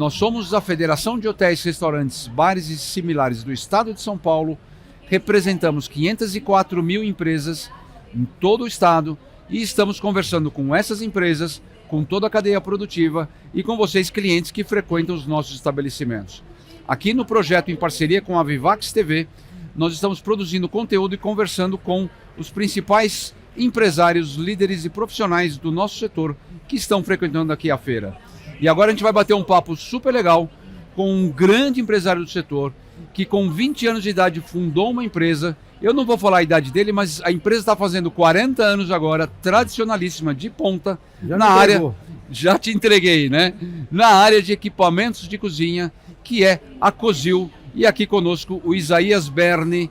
Nós somos a Federação de Hotéis, Restaurantes, Bares e Similares do Estado de São Paulo. Representamos 504 mil empresas em todo o estado e estamos conversando com essas empresas, com toda a cadeia produtiva e com vocês, clientes que frequentam os nossos estabelecimentos. Aqui no projeto, em parceria com a Vivax TV, nós estamos produzindo conteúdo e conversando com os principais empresários, líderes e profissionais do nosso setor que estão frequentando aqui a feira. E agora a gente vai bater um papo super legal com um grande empresário do setor que com 20 anos de idade fundou uma empresa. Eu não vou falar a idade dele, mas a empresa está fazendo 40 anos agora, tradicionalíssima, de ponta, na área... Já te entreguei, né? Na área de equipamentos de cozinha, que é a Cosil. E aqui conosco o Isaías Berni,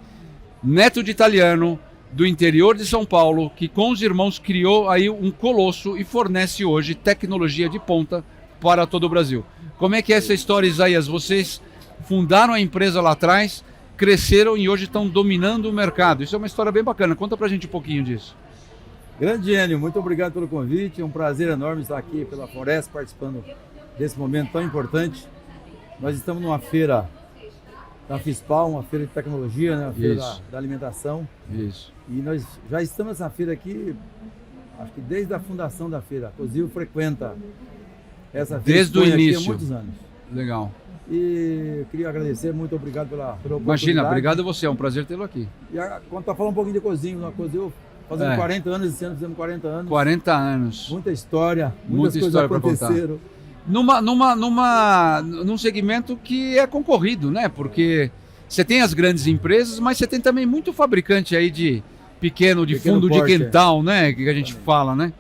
neto de italiano, do interior de São Paulo, que com os irmãos criou aí um colosso e fornece hoje tecnologia de ponta para todo o Brasil. Como é que é essa história, Isaías? Vocês fundaram a empresa lá atrás, cresceram e hoje estão dominando o mercado. Isso é uma história bem bacana. Conta pra gente um pouquinho disso. Grande Enio, muito obrigado pelo convite. É um prazer enorme estar aqui pela Floresta, participando desse momento tão importante. Nós estamos numa feira da FISPAL, uma feira de tecnologia, né? Uma feira da alimentação. Isso. E nós já estamos nessa feira aqui, acho que desde a fundação da feira. A Cosil frequenta essa feira desde o início. Há muitos anos. Legal. E eu queria agradecer, muito obrigado pela oportunidade. Imagina, obrigado a você, é um prazer tê-lo aqui. E quando tá falando um pouquinho de cozinha, na Cosil, fazendo 40 anos, esse ano fizemos 40 anos. 40 anos. Muita história, muitas coisas história aconteceram. Num segmento que é concorrido, né? Porque você tem as grandes empresas, mas você tem também muito fabricante aí de pequeno fundo porte, de quintal, né? Que a gente fala, né?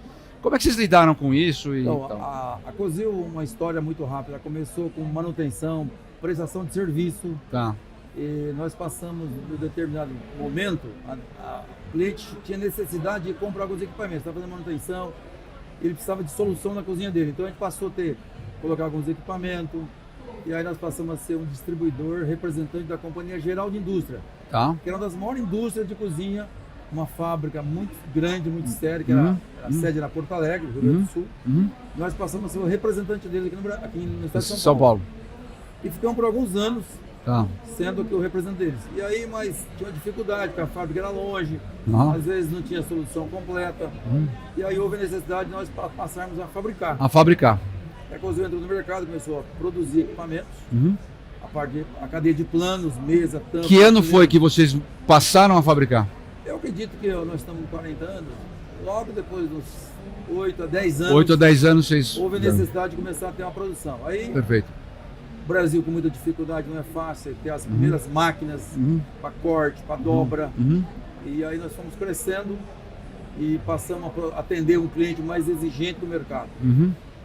Como é que vocês lidaram com isso? Então, a Cosil, uma história muito rápida, ela começou com manutenção, prestação de serviço. Tá. E nós passamos, em um determinado momento, o cliente tinha necessidade de comprar alguns equipamentos, estava fazendo manutenção, ele precisava de solução na cozinha dele. Então a gente passou a colocar alguns equipamentos, e aí nós passamos a ser um distribuidor, representante da Companhia Geral de Indústria, que era uma das maiores indústrias de cozinha, uma fábrica muito grande, muito séria, que era a sede era Porto Alegre, Rio Grande do Sul. Nós passamos a ser o representante dele aqui no estado de São Paulo. E ficamos por alguns anos sendo que o representante deles. E aí, mas tinha uma dificuldade, porque a fábrica era longe, às vezes não tinha solução completa. E aí houve a necessidade de nós passarmos a fabricar. E a Cosil entrou no mercado, começou a produzir equipamentos, a cadeia de planos, mesa, tampa. Que ano foi que vocês passaram a fabricar? Eu acredito que nós estamos com 40 anos, logo depois dos 8 a 10 anos. 8 a 10 anos vocês... Houve a necessidade de começar a ter uma produção. Aí, perfeito. O Brasil com muita dificuldade, não é fácil ter as primeiras máquinas para corte, para dobra. E aí nós fomos crescendo e passamos a atender um cliente mais exigente do mercado.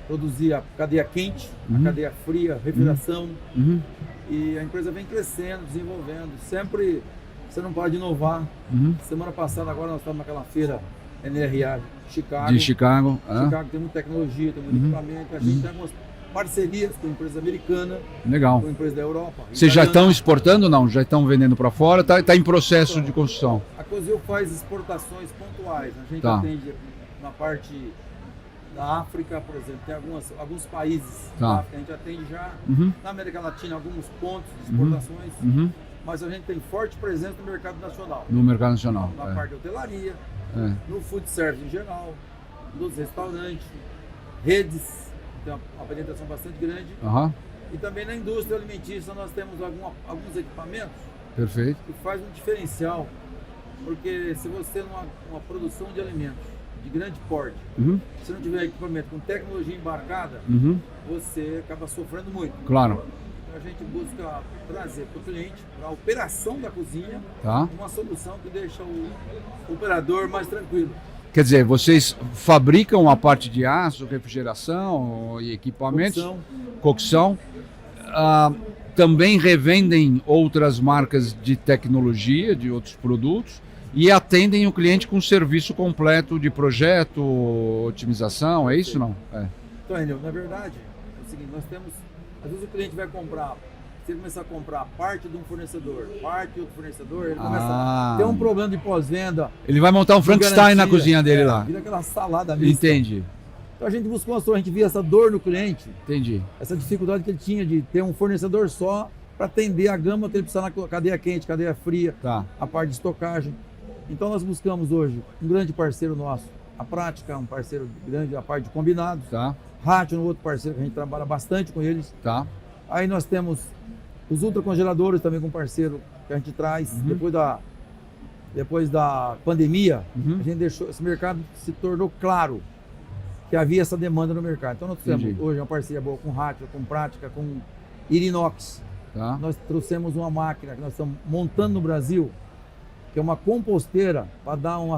Produzir a cadeia quente, a cadeia fria, refrigeração. E a empresa vem crescendo, desenvolvendo. Sempre você não pode inovar. Semana passada agora nós estamos naquela feira NRA Chicago. De Chicago. Chicago tem muita tecnologia, tem muito equipamento. A gente tem algumas parcerias com empresa americana, legal, com empresa da Europa. Vocês já estão exportando ou não? Já estão vendendo para fora? Está em processo de construção? A Cosil faz exportações pontuais. A gente atende na parte da África, por exemplo, tem alguns países da África, a gente atende já na América Latina alguns pontos de exportações, mas a gente tem forte presença no mercado nacional. No mercado nacional. Na parte de hotelaria, no food service em geral, nos restaurantes, redes, tem uma penetração bastante grande. E também na indústria alimentícia nós temos alguns equipamentos que faz um diferencial, porque se você numa produção de alimentos de grande porte, se não tiver equipamento com tecnologia embarcada, você acaba sofrendo muito. Claro. Então a gente busca trazer para o cliente, para a operação da cozinha, uma solução que deixa o operador mais tranquilo. Quer dizer, vocês fabricam a parte de aço, refrigeração e equipamentos, cocção, também revendem outras marcas de tecnologia, de outros produtos, e atendem o cliente com serviço completo de projeto, otimização, é isso ou não? Então, Enio, na verdade, é o seguinte, nós temos, às vezes o cliente vai comprar, se ele começar a comprar parte de um fornecedor, parte de outro fornecedor, ele começa a ter um problema de pós-venda. Ele vai montar um Frankenstein na cozinha dele lá. Vira aquela salada mista. Entendi. Então a gente buscou uma solução, a gente via essa dor no cliente, Entendi. essa dificuldade que ele tinha de ter um fornecedor só para atender a gama que ele precisa na cadeia quente, cadeia fria, Tá. a parte de estocagem. Então nós buscamos hoje um grande parceiro nosso, a Prática, um parceiro grande, a parte de combinados, Tá. Ratio, um outro parceiro que a gente trabalha bastante com eles. Tá. Aí nós temos os ultracongeladores também com parceiro que a gente traz. Depois da pandemia, Uhum. a gente deixou, esse mercado se tornou claro que havia essa demanda no mercado. Então nós temos Entendi. hoje uma parceria boa com Ratio, com Prática, com Irinox. Tá. Nós trouxemos uma máquina que nós estamos montando no Brasil, que é uma composteira para dar um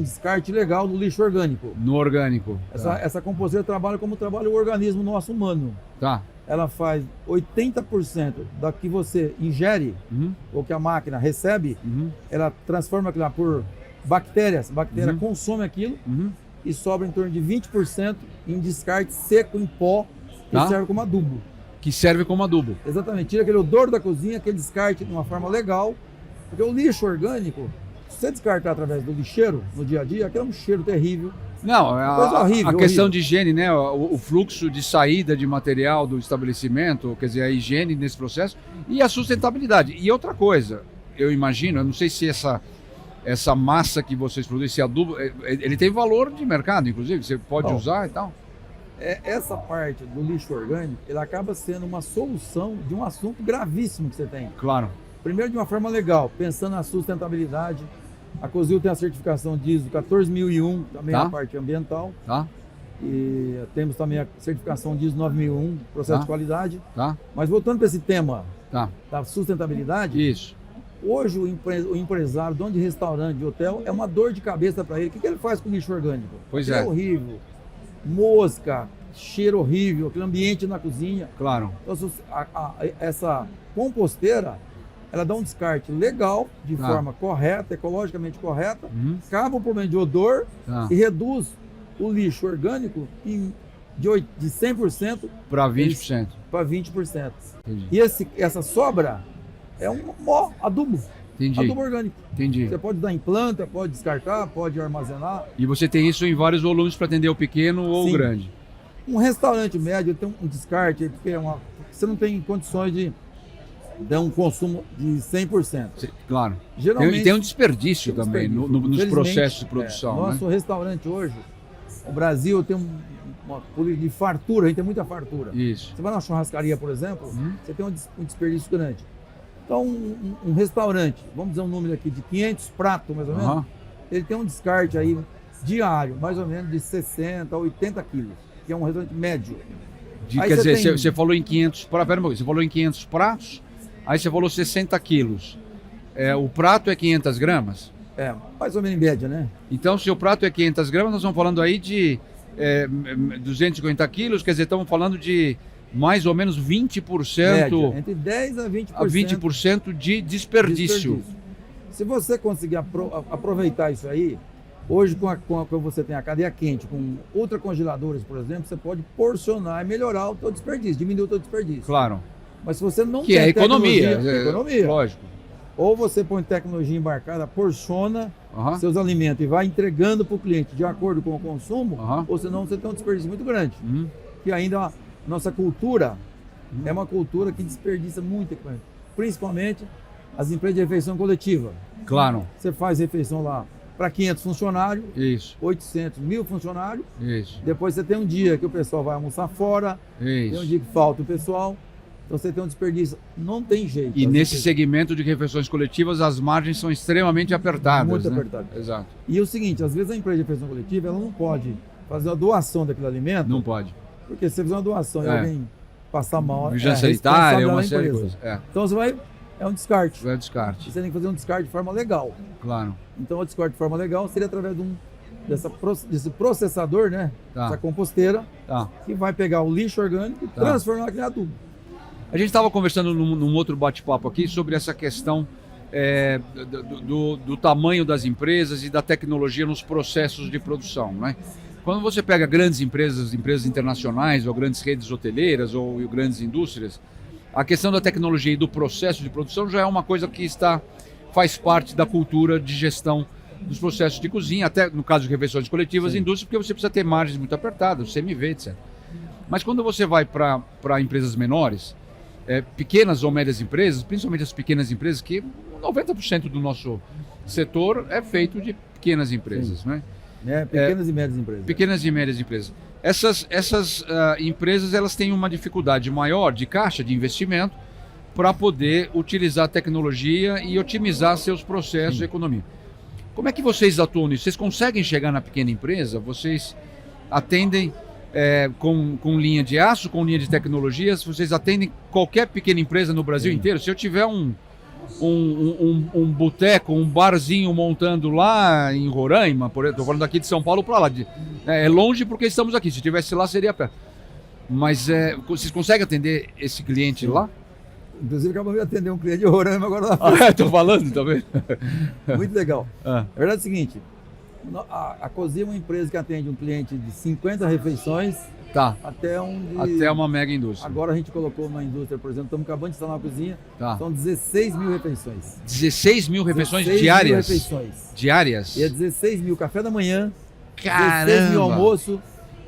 descarte legal do lixo orgânico. No orgânico. Essa composteira trabalha como trabalha o organismo nosso humano. Tá. Ela faz 80% da que você ingere, Uhum. ou que a máquina recebe, Uhum. ela transforma aquilo lá por bactérias. A bactéria Uhum. consome aquilo Uhum. e sobra em torno de 20% em descarte seco, em pó, que Tá. serve como adubo. Que serve como adubo. Exatamente, tira aquele odor da cozinha, aquele descarte de uma forma legal, porque o lixo orgânico, se você descartar através do lixeiro no dia a dia, aquele é um cheiro terrível. Não, Coisa horrível, a questão horrível. de higiene, né? O fluxo de saída de material do estabelecimento, quer dizer, a higiene nesse processo e a sustentabilidade. E outra coisa, eu imagino, eu não sei se essa massa que vocês produzem, esse adubo, ele tem valor de mercado, inclusive, você pode Bom, usar e tal. Essa parte do lixo orgânico, ele acaba sendo uma solução de um assunto gravíssimo que você tem. Claro. Primeiro, de uma forma legal, pensando na sustentabilidade. A Cozil tem a certificação de ISO 14001, também Tá. a parte ambiental. Tá? E temos também a certificação de ISO 9001, processo Tá. de qualidade. Tá? Mas voltando para esse tema Tá. da sustentabilidade, Isso. hoje o empresário, dono de restaurante, de hotel, é uma dor de cabeça para ele. O que ele faz com o lixo orgânico? Pois Aquilo é. horrível. Mosca, cheiro horrível, aquele ambiente na cozinha. Claro. Então, essa composteira, ela dá um descarte legal, de Tá. forma correta, ecologicamente correta, Uhum. acaba o problema de odor Tá. e reduz o lixo orgânico de 100% Para 20%. para 20%. Entendi. E essa sobra é um adubo, Entendi. adubo orgânico. Entendi. Você pode dar em planta, pode descartar, pode armazenar. E você tem isso em vários volumes para atender o pequeno ou o Sim. grande. Um restaurante médio tem um descarte, porque você não tem condições de dar um consumo de 100%. Claro. Geralmente, E tem um desperdício tem um também desperdício. nos Infelizmente, processos de produção. Né? Nosso restaurante hoje, o Brasil tem uma política de fartura, a gente tem muita fartura. Isso. Você vai na churrascaria, por exemplo, Uhum. você tem um desperdício grande. Então, um restaurante, vamos dizer um número aqui de 500 pratos, mais ou menos, Aham. ele tem um descarte aí diário, mais ou menos de 60 a 80 quilos, que é um restaurante médio. Aí Quer você dizer, tem- você falou em 500 pratos, pera um pouquinho, você falou em 500 pratos, aí você falou 60 quilos. O prato é 500 gramas? Mais ou menos em média, né? Então, se o prato é 500 gramas, nós estamos falando aí de 250 quilos, quer dizer, estamos falando de mais ou menos 20% Média, entre 10 a 20%. a 20% de desperdício. Se você conseguir aproveitar isso aí, hoje com você tem a cadeia quente, com ultracongeladores, por exemplo, você pode porcionar e melhorar o seu desperdício, diminuir o seu desperdício. Claro. Mas se você não Que tem é economia. tecnologia, economia. Lógico. Ou você põe tecnologia embarcada, porciona Aham. seus alimentos e vai entregando para o cliente de acordo com o consumo, Aham. ou senão você tem um desperdício muito grande. Uhum. Que ainda a nossa cultura é uma cultura que desperdiça muito equipamento. Principalmente as empresas de refeição coletiva. Claro. Você faz refeição lá para 500 funcionários, Isso. 800, 1000 funcionários. Isso. Depois você tem um dia que o pessoal vai almoçar fora, tem um Isso. dia que falta o pessoal. Então você tem um desperdício. Não tem jeito. E As nesse empresas- segmento de refeições coletivas, as margens são extremamente apertadas. Muito né? apertadas. Exato. E o seguinte, às vezes a empresa de refeição coletiva ela não pode fazer a doação daquele alimento, Não pode. porque se você fizer uma doação e É. alguém passar mal, Vigilância é sanitária, responsabilidade uma da série de empresa. coisas. Então você vai, é um descarte. Vai descarte. Você tem que fazer um descarte de forma legal. Claro. Então o descarte de forma legal seria através desse processador, né? Tá. Essa composteira, Tá. que vai pegar o lixo orgânico e Tá. transformar em adubo. A gente estava conversando num outro bate-papo aqui sobre essa questão do tamanho das empresas e da tecnologia nos processos de produção, né? Quando você pega grandes empresas internacionais ou grandes redes hoteleiras ou grandes indústrias, a questão da tecnologia e do processo de produção já é uma coisa que faz parte da cultura de gestão dos processos de cozinha, até no caso de refeições coletivas, Sim. indústria, porque você precisa ter margens muito apertadas, CMV, etc. Mas quando você vai para empresas menores, pequenas ou médias empresas, principalmente as pequenas empresas, que 90% do nosso setor é feito de pequenas empresas, né? Pequenas e médias empresas. Pequenas e médias empresas. Essas empresas, elas têm uma dificuldade maior de caixa, de investimento, para poder utilizar a tecnologia e otimizar seus processos de economia. Como é que vocês atuam nisso? Vocês conseguem chegar na pequena empresa? Vocês atendem com linha de aço, com linha de tecnologias? Vocês atendem qualquer pequena empresa no Brasil inteiro? Se eu tiver um boteco, um barzinho montando lá em Roraima, estou falando aqui de São Paulo para lá, é longe porque estamos aqui, se estivesse lá seria perto. Mas vocês conseguem atender esse cliente lá? Inclusive, acabamos de atender um cliente de Roraima agora na frente. Estou falando, tá vendo? Muito legal. A verdade é o seguinte, a Cozinha é uma empresa que atende um cliente de 50 refeições até uma mega indústria. Agora a gente colocou uma indústria, por exemplo, estamos acabando de instalar uma cozinha, são 16 mil refeições. 16 mil refeições diárias? 16 mil refeições. Diárias? E é 16 mil café da manhã, Caramba. 16 mil almoço,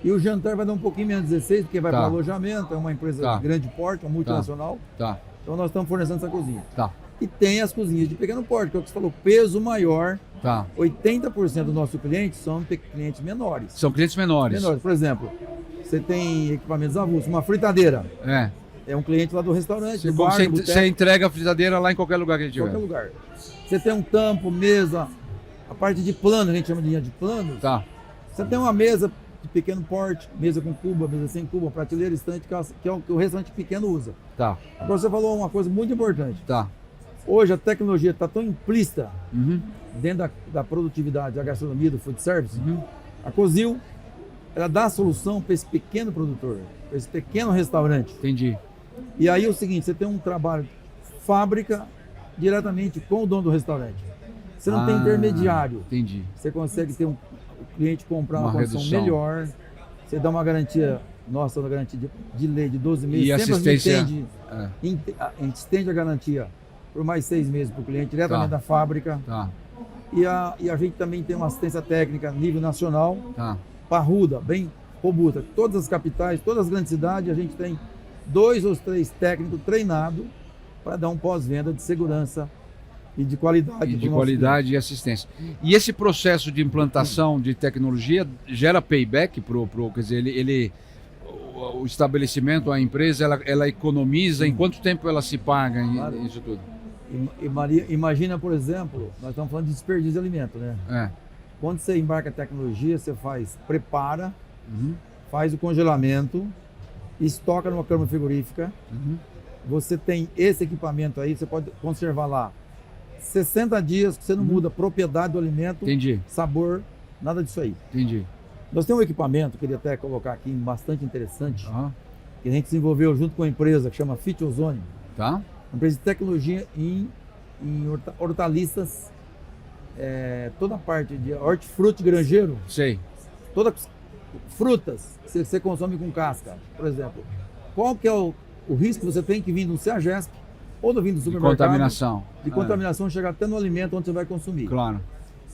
e o jantar vai dar um pouquinho menos de 16, porque vai para alojamento, é uma empresa de grande porte, uma multinacional. Então nós estamos fornecendo essa cozinha. E tem as cozinhas de pequeno porte, que é o que você falou, peso maior. 80% do nosso cliente são clientes menores. São clientes menores. Por exemplo, você tem equipamentos avulsos, uma fritadeira. É um cliente lá do restaurante. Você entrega a fritadeira lá em qualquer lugar que ele tiver. Qualquer lugar. Você tem um tampo, mesa, a parte de plano, a gente chama de linha de planos. Você tem uma mesa de pequeno porte, mesa com cuba, mesa sem cuba, prateleira, estante, que é o que o restaurante pequeno usa. Agora você falou uma coisa muito importante. Hoje a tecnologia está tão implícita dentro da produtividade da gastronomia, do food service. A Cozil, ela dá a solução para esse pequeno produtor, para esse pequeno restaurante. Entendi. E aí é o seguinte, você tem um trabalho fábrica diretamente com o dono do restaurante. Você não tem intermediário. Entendi. Você consegue ter o cliente comprar uma condição redução melhor. Você dá uma garantia, uma garantia de lei de 12 meses. E sempre assistência. A gente estende a garantia por mais 6 meses para o cliente, diretamente da fábrica. E a gente também tem uma assistência técnica a nível nacional, parruda, bem robusta. Todas as capitais, todas as grandes cidades, a gente tem 2 ou 3 técnicos treinados para dar um pós-venda de segurança e de qualidade. De qualidade e assistência. E esse processo de implantação de tecnologia gera payback quer dizer, o estabelecimento, a empresa, ela economiza, em quanto tempo ela se paga isso tudo? Imagina, por exemplo, nós estamos falando de desperdício de alimento, né? Quando você embarca a tecnologia, você prepara, faz o congelamento, estoca numa câmara frigorífica. Você tem esse equipamento aí, você pode conservar lá 60 dias, que você não muda a propriedade do alimento, sabor, nada disso aí. Nós temos um equipamento, queria até colocar aqui, bastante interessante, que a gente desenvolveu junto com a empresa que chama Fit Ozônio. Uma empresa de tecnologia em hortaliças, toda a parte de hortifruti granjeiro. Todas frutas que você consome com casca, por exemplo. Qual que é o risco que você tem que vir do CEAGESP ou do vindo do supermercado? De contaminação chegar até no alimento onde você vai consumir.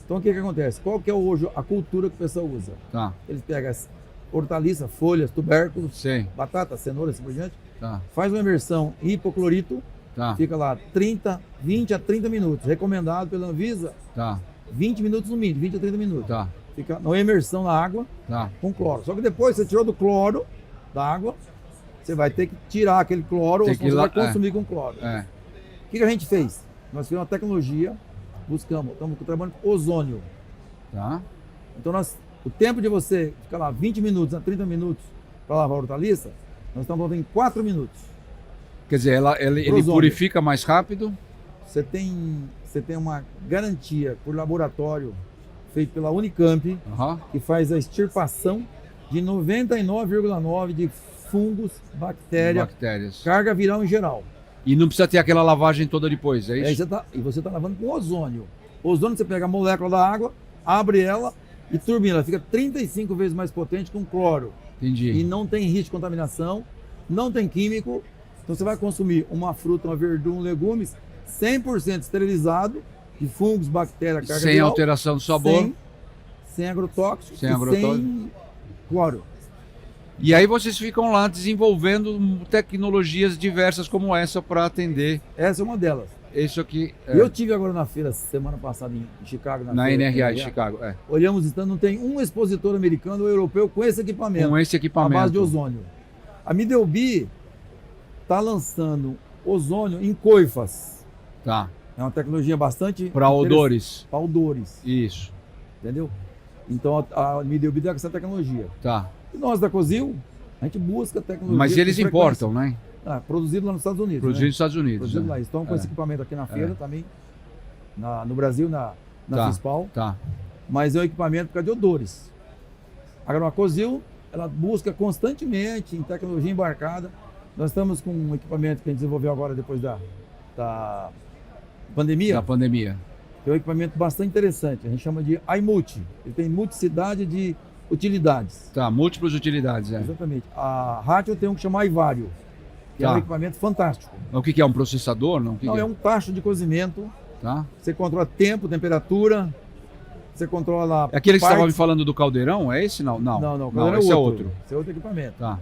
Então o que acontece? Qual que é hoje a cultura que o pessoal usa? Eles pegam as hortaliças, folhas, tubérculos, batata, cenoura, assim por diante, faz uma imersão em hipoclorito, fica lá 20 a 30 minutos, recomendado pela Anvisa, 20 minutos no mínimo, 20 a 30 minutos. Fica na imersão na água com cloro. Só que depois você tirou do cloro da água, você vai ter que tirar aquele cloro, ou você vai consumir com cloro. O que a gente fez? Nós fizemos uma tecnologia, estamos trabalhando com ozônio. Então o tempo de você ficar lá 20 minutos a 30 minutos para lavar a hortaliça, nós estamos falando em 4 minutos. Quer dizer, ele purifica mais rápido? Você tem uma garantia por laboratório feito pela Unicamp, que faz a extirpação de 99,9% de fungos, bactérias, carga viral em geral. E não precisa ter aquela lavagem toda depois, é isso? E você está lavando com ozônio. Ozônio, você pega a molécula da água, abre ela e turbina. Ela fica 35 vezes mais potente com cloro. E não tem risco de contaminação, não tem químico. Então você vai consumir uma fruta, uma verdura, legumes 100% esterilizado de fungos, bactérias, carga Sem viral, alteração do sabor. sem agrotóxico, Sem e agrotóxico. sem cloro. E aí vocês ficam lá desenvolvendo tecnologias diversas como essa para atender Essa é uma delas. isso aqui Eu tive agora na feira semana passada em Chicago, na feira NRA de NRA. Chicago. Olhamos, então não tem um expositor americano ou europeu com esse equipamento. Com esse A equipamento. base de ozônio. A Middleby está lançando ozônio em coifas. Tá. É uma tecnologia bastante Para odores. para odores, Isso. entendeu? Então a Middleby está com essa tecnologia. Tá. E nós da Cozil, a gente busca tecnologia. Mas eles com frequência. importam, né? Produzido lá nos Estados Unidos. Produzido né? nos Estados Unidos. Produzido né? lá. Estão com É. esse equipamento aqui na feira também, no Brasil, na Tá. Fispal. Tá. Mas é um equipamento por causa de odores. Agora, a Cozil, ela busca constantemente em tecnologia embarcada. Nós estamos com um equipamento que a gente desenvolveu agora depois da pandemia, Da pandemia. que é um equipamento bastante interessante. A gente chama de iMulti. Ele tem multiplicidade de utilidades. Tá. Múltiplas utilidades. É. Exatamente. A Ratio tem um que chama iVario, que é Tá. um equipamento fantástico. O que é? Um processador? Não, o que Não, que é um tacho de cozimento. Tá. Você controla tempo, temperatura. Você controla. É aquele que você estava me partes. falando do caldeirão? É esse? Não. Não, Não, não esse é outro. Esse é outro equipamento. Tá.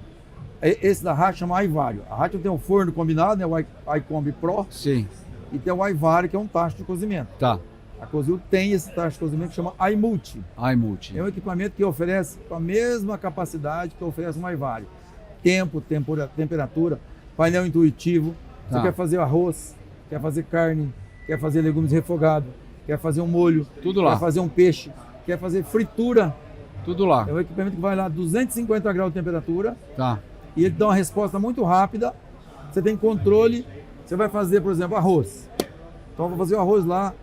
Esse da Ratio chama iVario. A Ratio tem um forno combinado, né, o iCombi Pro, Sim. e tem o iVario, que é um tacho de cozimento. Tá. A Cozil tem esse tacho de cozimento que chama iMulti. iMulti. É um equipamento que oferece com a mesma capacidade que oferece um iVario. Tempo, temperatura, painel intuitivo. Você Tá. quer fazer arroz, quer fazer carne, quer fazer legumes refogados, quer fazer um molho, Tudo lá. quer fazer um peixe, quer fazer fritura. Tudo lá. É um equipamento que vai lá a 250 graus de temperatura Tá. e ele dá uma resposta muito rápida. Você tem controle. Você vai fazer, por exemplo, arroz. Então, eu vou fazer o arroz lá,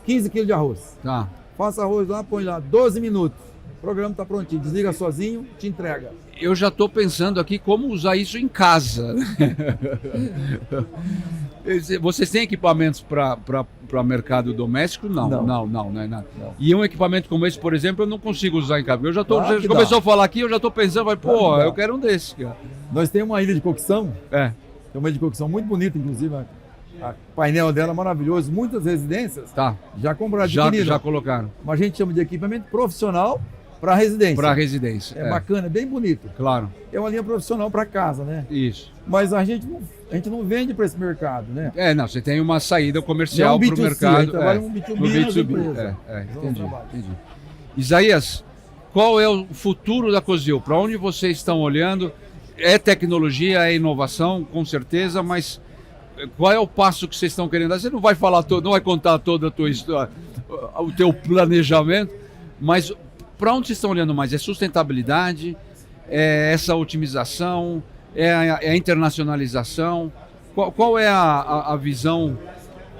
15 kg de arroz. Tá. Faça arroz lá, põe lá 12 minutos. O programa está prontinho. Desliga sozinho, te entrega. Eu já estou pensando aqui como usar isso em casa. Vocês têm equipamentos para mercado doméstico? Não, Não. não é nada. Não. E um equipamento como esse, por exemplo, eu não consigo usar em casa. Eu já tô, Claro já que começou dá. a falar aqui, eu já estou pensando, vai, Claro pô, que dá. eu quero um desse, cara. Nós temos uma ilha de cocção. É, Tem uma ilha de cocção muito bonita, inclusive. O painel dela é maravilhoso. Muitas residências tá. já compraram, Já adquiriram. colocaram Mas a gente chama de equipamento profissional para residência. para residência. É bacana, é bem bonito. Claro, É uma linha profissional para casa, né? isso. Mas a gente não vende para esse mercado, né? Não, você tem uma saída comercial Não é um para o B2C, mercado. a gente trabalha um B2B no nas B2B. empresas. Entendi, trabalho. entendi. Isaías, qual é o futuro da Cozil? Para onde vocês estão olhando? É tecnologia, é inovação, com certeza, mas qual é o passo que vocês estão querendo dar? Você não vai falar todo, não vai contar toda a tua história, o teu planejamento, mas para onde vocês estão olhando mais? É sustentabilidade? É essa otimização? É a internacionalização? Qual é a visão?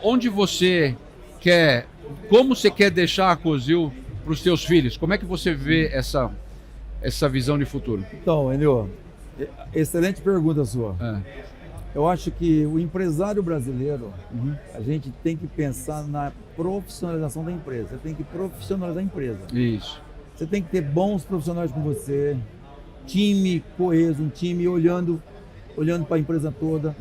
Onde você quer, como você quer deixar a Cozil para os teus filhos? Como é que você vê essa visão de futuro? Então, Enio, excelente pergunta sua. É. Eu acho que o empresário brasileiro, a gente tem que pensar na profissionalização da empresa. Você tem que profissionalizar a empresa. Isso. Você tem que ter bons profissionais com você, time coeso, um time olhando para a empresa toda.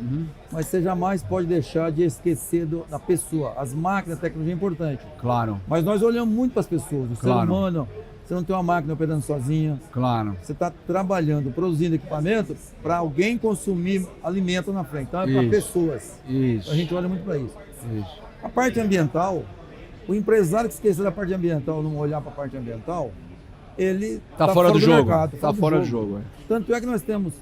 Mas você jamais pode deixar de esquecer da pessoa. As máquinas, a tecnologia é importante. Claro, Mas nós olhamos muito para as pessoas. O Claro. ser humano, você não tem uma máquina operando sozinha. claro. Você está trabalhando, produzindo equipamento para alguém consumir alimento na frente. Então é para Isso. pessoas. Isso. A gente olha muito para isso. Isso. A parte ambiental, o empresário que esquecer da parte ambiental, não olhar para a parte ambiental, ele Tá fora do jogo. mercado, Tá fora do jogo. Tanto é que nós temos,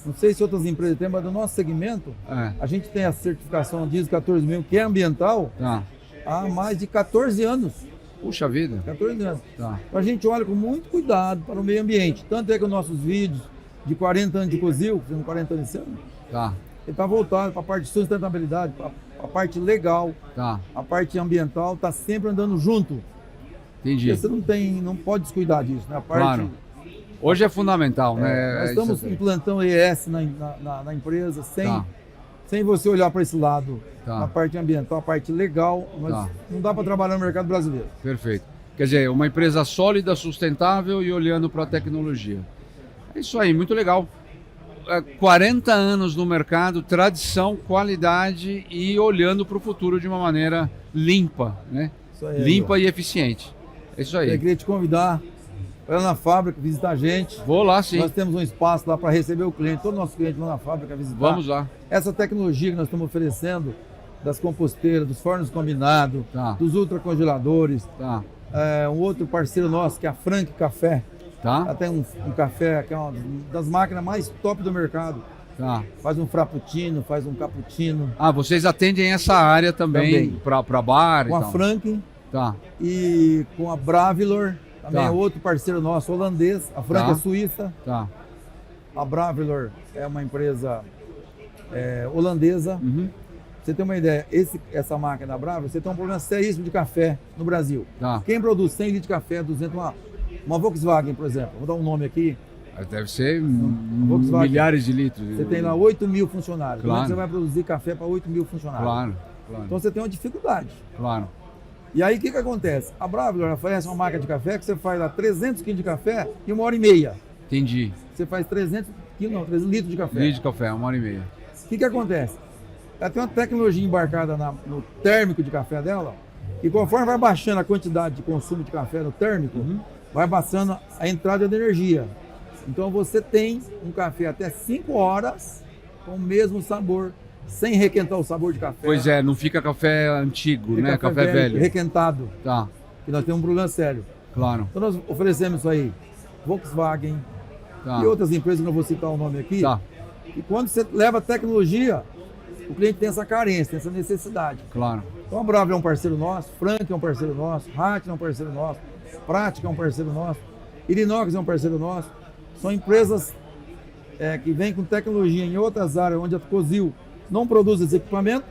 não sei se outras empresas têm, mas do nosso segmento, É. a gente tem a certificação DIS 14000, que é ambiental, Tá. há mais de 14 anos. Puxa vida. 14 anos. Tá. Então a gente olha com muito cuidado para o meio ambiente. Tanto é que os nossos vídeos de 40 anos de Cozil, que são 40 anos esse ano, Tá. ele está voltado para a parte de sustentabilidade, para a parte legal, Tá. a parte ambiental, está sempre andando junto. Entendi. Porque você não pode descuidar disso, né? A parte, Claro. Hoje é fundamental, né? nós estamos implantando ES na empresa, Tá. sem você olhar para esse lado, Tá. a parte ambiental, a parte legal, mas Tá. não dá para trabalhar no mercado brasileiro. Perfeito. Quer dizer, uma empresa sólida, sustentável e olhando para a tecnologia. É isso aí, muito legal. 40 anos no mercado, tradição, qualidade e olhando para o futuro de uma maneira limpa, né? Isso aí, Limpa e eficiente. É isso aí. Eu queria te convidar para ir lá na fábrica, visitar a gente. Vou lá, sim. Nós temos um espaço lá para receber o cliente, todo nosso cliente lá na fábrica visitar. Vamos lá. Essa tecnologia que nós estamos oferecendo, das composteiras, dos fornos combinados, Tá. dos ultracongeladores. Tá. Um outro parceiro nosso, que é a Frank Café. Ela Tá. tem um café que é uma das máquinas mais top do mercado. Tá. Faz um frappuccino, faz um cappuccino. Ah, vocês atendem essa área também, Também. para bar e Com a tal. Frank Tá. e com a Bravilor, também Tá. é outro parceiro nosso, holandês. A Frank Tá. é suíça. Tá. A Bravilor é uma empresa holandesa. Uhum. Pra você ter uma ideia, essa máquina da Bravilor, você tem um problema seríssimo de café no Brasil. Tá. Quem produz 100 litros de café, 200, uma Volkswagen, por exemplo, vou dar um nome aqui, Deve ser Volkswagen. milhares de litros. você tem lá 8 mil funcionários. Como é que Claro. você vai produzir café para 8 mil funcionários? Claro, claro, Então você tem uma dificuldade. claro. E aí o que acontece? A Bravilor oferece uma máquina de café que você faz lá 300 quilos de café em 1h30. Entendi. Você faz 300 litros de café. Litro de café, 1h30. O que acontece? Ela tem uma tecnologia embarcada no térmico de café dela, e conforme vai baixando a quantidade de consumo de café no térmico, vai baixando a entrada de energia. Então você tem um café até 5 horas com o mesmo sabor, sem requentar o sabor de café. Pois é, não fica café antigo, Fica né? Café velho. requentado. Tá, E nós temos um problema sério. claro. Então nós oferecemos isso aí, Volkswagen Tá. e outras empresas, que eu não vou citar o nome aqui. Tá, E quando você leva tecnologia, o cliente tem essa carência, tem essa necessidade. claro. Então a Brava é um parceiro nosso, Frank é um parceiro nosso, Hatch é um parceiro nosso, Prática é um parceiro nosso, Irinox é um parceiro nosso. São empresas que vêm com tecnologia em outras áreas onde a Cozil não produz esse equipamento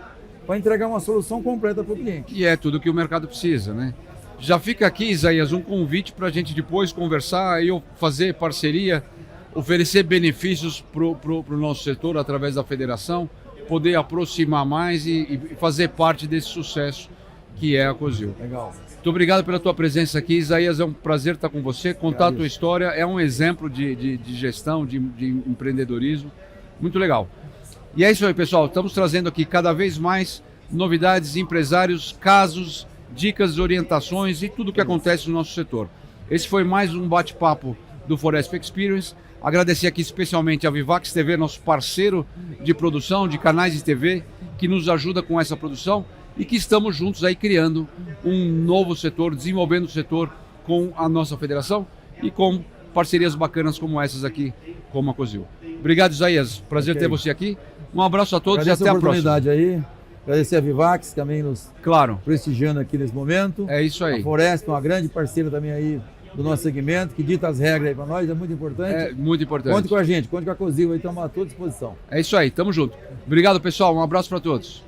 para entregar uma solução completa para o cliente. E é tudo que o mercado precisa, né? Já fica aqui, Isaías, um convite para a gente depois conversar e fazer parceria, oferecer benefícios para o nosso setor através da federação, poder aproximar mais e fazer parte desse sucesso que é a Cozil. Legal. Muito obrigado pela tua presença aqui, Isaías, é um prazer estar com você, contar a tua história, é um exemplo de gestão, de empreendedorismo, muito legal. E é isso aí, pessoal, estamos trazendo aqui cada vez mais novidades, empresários, casos, dicas, orientações e tudo o que acontece no nosso setor. Esse foi mais um bate-papo do Foresp Experience. Agradecer aqui especialmente a Vivax TV, nosso parceiro de produção, de canais de TV, que nos ajuda com essa produção e que estamos juntos aí criando um novo setor, desenvolvendo o setor com a nossa federação e com parcerias bacanas como essas aqui, como a Cozil. Obrigado, Isaías. Prazer ter você aqui. Um abraço a todos Agradeço e até a próxima. oportunidade aí. Agradecer a Vivax, também nos Claro, prestigiando aqui nesse momento. é isso aí. A Foresp, uma grande parceira também aí do nosso segmento, que dita as regras aí para nós, é muito importante. É muito importante. Conte com a gente, conte com a Cozil, aí estamos à tua disposição. É isso aí, tamo junto. Obrigado, pessoal. Um abraço para todos.